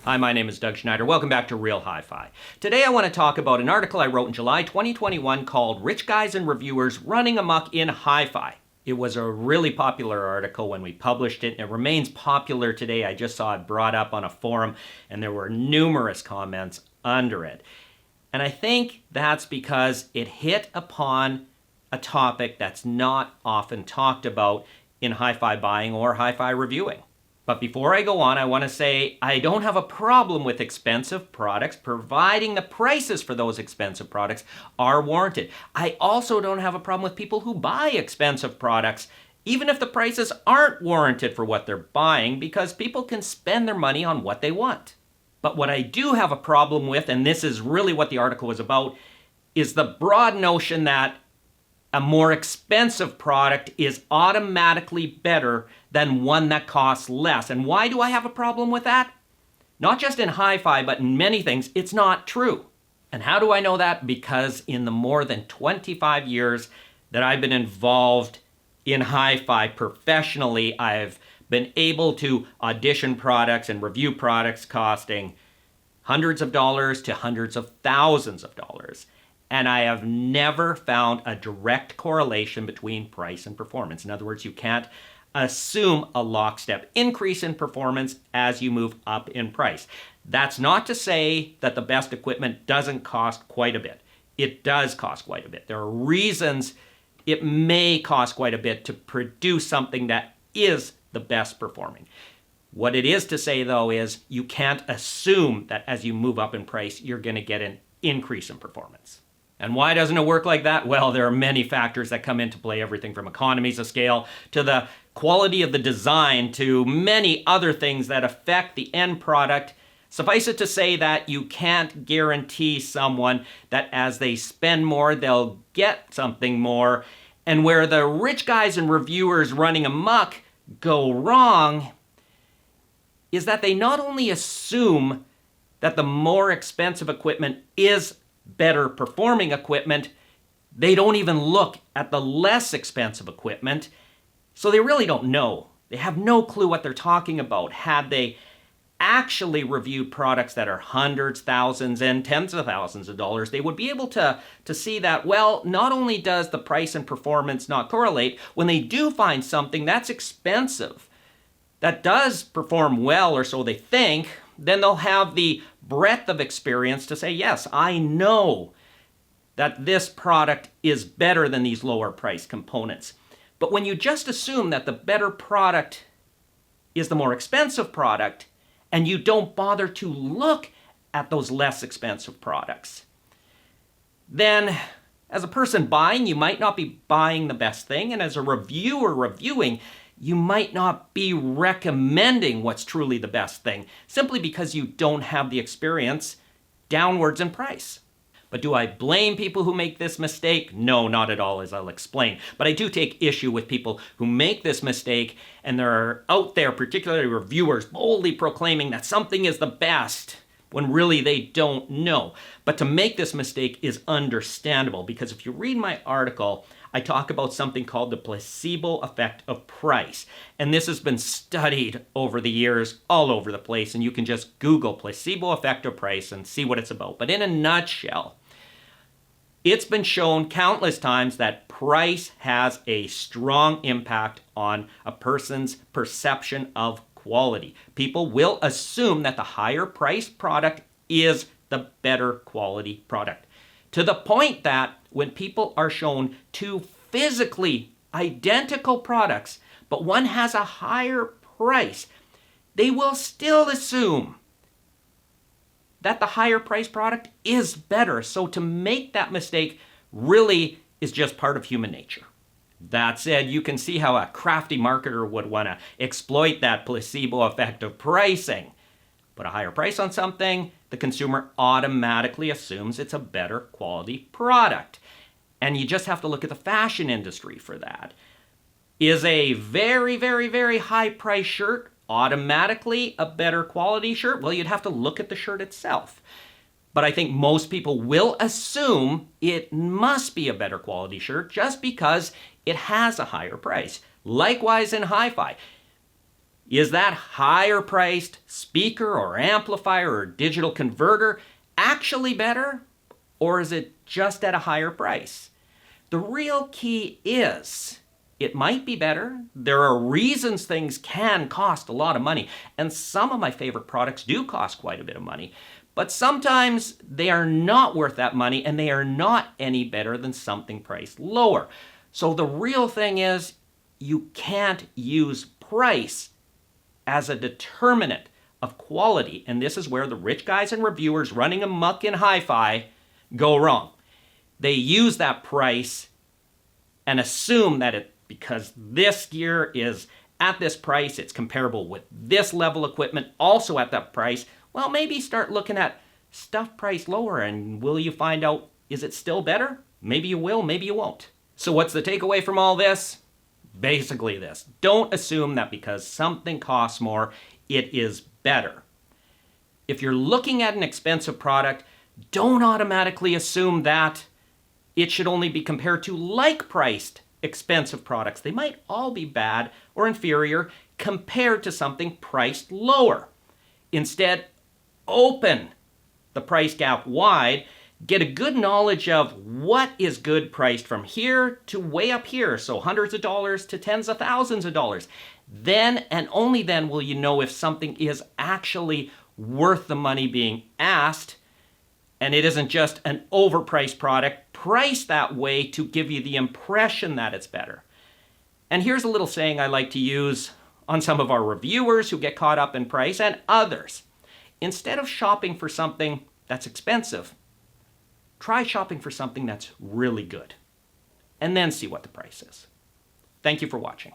Hi, my name is Doug Schneider. Welcome back to Real Hi-Fi. Today I want to talk about an article I wrote in July 2021 called Rich Guys and Reviewers Running Amok in Hi-Fi. It was a really popular article when we published it, and it remains popular today. I just saw it brought up on a forum, and there were numerous comments under it. And I think that's because it hit upon a topic that's not often talked about in hi-fi buying or hi-fi reviewing. But before I go on, I want to say I don't have a problem with expensive products, providing the prices for those expensive products are warranted. I also don't have a problem with people who buy expensive products, even if the prices aren't warranted for what they're buying, because people can spend their money on what they want. But what I do have a problem with, and this is really what the article was about, is the broad notion that a more expensive product is automatically better than one that costs less. And why do I have a problem with that? Not just in hi-fi, but in many things, it's not true. And how do I know that? Because in the more than 25 years that I've been involved in hi-fi professionally, I've been able to audition products and review products costing hundreds of dollars to hundreds of thousands of dollars. And I have never found a direct correlation between price and performance. In other words, you can't assume a lockstep increase in performance as you move up in price. That's not to say that the best equipment doesn't cost quite a bit. It does cost quite a bit. There are reasons it may cost quite a bit to produce something that is the best performing. What it is to say, though, is you can't assume that as you move up in price, you're going to get an increase in performance. And why doesn't it work like that? Well, there are many factors that come into play, everything from economies of scale to the quality of the design to many other things that affect the end product. Suffice it to say that you can't guarantee someone that as they spend more, they'll get something more. And where the rich guys and reviewers running amok go wrong is that they not only assume that the more expensive equipment is better performing equipment, they don't even look at the less expensive equipment, so they really don't know. They have no clue what they're talking about. Had they actually reviewed products that are hundreds, thousands, and tens of thousands of dollars, they would be able to see that, well, not only does the price and performance not correlate, when they do find something that's expensive, that does perform well, or so they think, then they'll have the breadth of experience to say, yes, I know that this product is better than these lower price components. But when you just assume that the better product is the more expensive product, and you don't bother to look at those less expensive products, then as a person buying, you might not be buying the best thing, and as a reviewer reviewing, you might not be recommending what's truly the best thing, simply because you don't have the experience downwards in price. But do I blame people who make this mistake? No, not at all, as I'll explain. But I do take issue with people who make this mistake, and they're out there, particularly reviewers, boldly proclaiming that something is the best, when really they don't know. But to make this mistake is understandable, because if you read my article, I talk about something called the placebo effect of price. And this has been studied over the years all over the place, and you can just Google placebo effect of price and see what it's about. But in a nutshell, it's been shown countless times that price has a strong impact on a person's perception of quality. People will assume that the higher priced product is the better quality product, to the point that when people are shown two physically identical products, but one has a higher price, they will still assume that the higher priced product is better. So to make that mistake really is just part of human nature. That said, you can see how a crafty marketer would want to exploit that placebo effect of pricing. Put a higher price on something, the consumer automatically assumes it's a better quality product. And you just have to look at the fashion industry for that. Is a very, very, very high price shirt automatically a better quality shirt? Well, you'd have to look at the shirt itself. But I think most people will assume it must be a better quality shirt just because it has a higher price. Likewise in hi-fi. Is that higher priced speaker or amplifier or digital converter actually better? Or is it just at a higher price? The real key is it might be better. There are reasons things can cost a lot of money. And some of my favorite products do cost quite a bit of money. But sometimes they are not worth that money and they are not any better than something priced lower. So the real thing is you can't use price as a determinant of quality. And this is where the rich guys and reviewers running amok in hi-fi go wrong. They use that price and assume that because this gear is at this price, it's comparable with this level equipment also at that price. Well, maybe start looking at stuff priced lower and will you find out, is it still better? Maybe you will, maybe you won't. So what's the takeaway from all this? Basically this. Don't assume that because something costs more, it is better. If you're looking at an expensive product, don't automatically assume that it should only be compared to like-priced expensive products. They might all be bad or inferior compared to something priced lower. Instead, open the price gap wide, get a good knowledge of what is good priced from here to way up here, so hundreds of dollars to tens of thousands of dollars. Then and only then will you know if something is actually worth the money being asked, and it isn't just an overpriced product priced that way to give you the impression that it's better. And here's a little saying I like to use on some of our reviewers who get caught up in price and others. Instead of shopping for something that's expensive, try shopping for something that's really good, and then see what the price is. Thank you for watching.